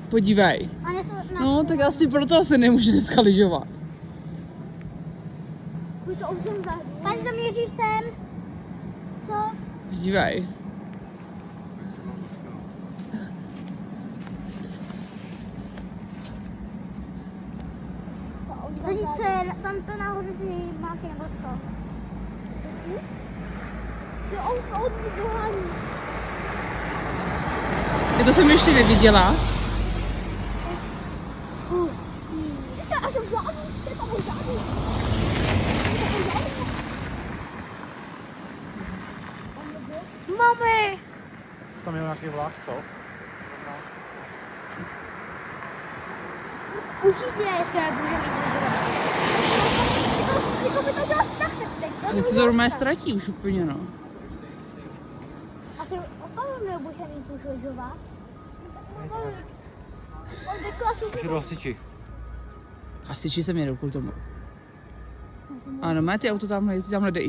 Podívej. No, tak asi proto se nemůže dneska lyžovat. Paní to měří sem. Co? Podívej. Rodiče, tam to nahoře ty máky nebo co? Jo, auto dohání. Já to jsem ještě neviděla. Mami! Tam je nějaký vlak, co? Určitě ještě může mít lyžovat. Ty by to dělal strach teď. Ale ty to normálně ztratí už úplně, no. A ty opravdu nebudeš mít už lyžovat? Už jdu hasiči. Hasiči se mě jdou kvůli tomu. Ano, má ty auto tamhle jde i